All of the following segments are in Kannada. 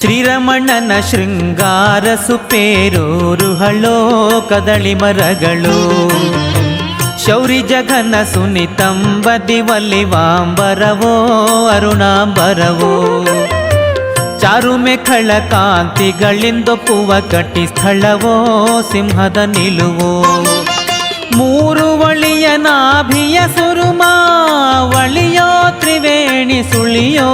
ಶ್ರೀರಮಣನ ಶೃಂಗಾರ ಸುಪೇರೂರುಹಳೋ ಕದಳಿ ಮರಗಳು ಶೌರಿ ಜಗನ್ನ ಸುನಿತಂಬದಿ ವಲ್ಲಿವಾಂಬರವೋ ಅರುಣಾಂಬರವೋ ಚಾರುಮೆ ಖಳ ಕಾಂತಿಗಳಿಂದೊಪ್ಪುವ ಕಟ್ಟಿ ಸ್ಥಳವೋ ಸಿಂಹದ ನಿಲುವೋ ಮೂರು ಒಳಿಯ ನಾಭಿಯ ಸುರುಮಾ ಒಳಿಯೋ ತ್ರಿವೇಣಿ ಸುಳಿಯೋ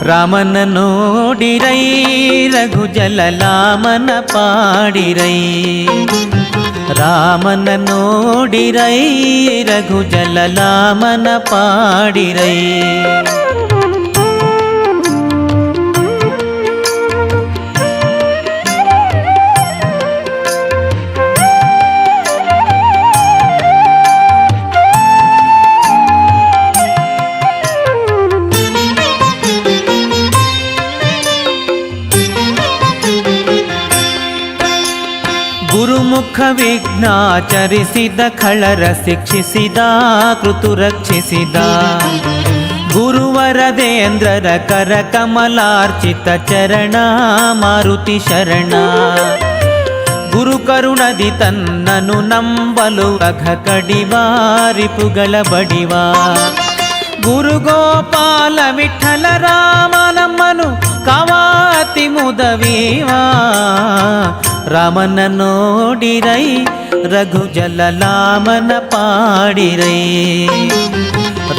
ರಾಮನ ನೋಡಿರೈ ರಘು ಜಲಲಾಮನ ಪಾಡಿರೈ ರಾಮನ ನೋಡಿರೈ ರಘು ಜಲಲಾಮನ ಪಾಡಿರೈ ಗುರುಮುಖ ವಿಘ್ನಾಚರಿಸಿದ ಖಳರ ಶಿಕ್ಷಿಸಿದ ಕೃತು ರಕ್ಷಿಸಿದ ಗುರುವರದೇಂದ್ರರ ಕರ ಕಮಲಾರ್ಚಿತ ಚರಣ ಮಾರುತಿ ಶರಣ ಗುರು ಕರುಣದಿ ತನ್ನನು ನಂಬಲು ಅಘ ಕಡಿವಾ ರಿಪುಗಳ ಬಡಿವಾ ಗುರು ಗೋಪಾಲ ವಿಠಲ ರಾಮ ನಮ್ಮನು ಕಾವಾತಿ ಮುದವೀವಾ ರಾಮನ ನೋಡಿರೈ ರಘು ಜಲಲಾಮನ ಪಾಡಿರೈ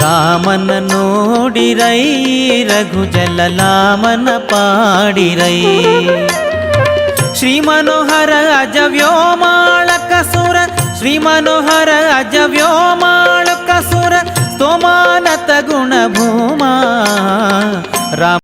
ರಾಮನ ನೋಡಿರೈ ರಘು ಜಲಲಾಮನ ಪಾಡಿರೈ ಶ್ರೀ ಮನೋಹರ ಅಜ ವ್ಯೋಮಾಳಕ ಸುರ ಶ್ರೀ ಮನೋಹರ ಅಜ ವ್ಯೋಮಾಳಕ ಸುರ ಸ್ತೋಮಾನತ ಗುಣಭೂಮಾ ರಾಮ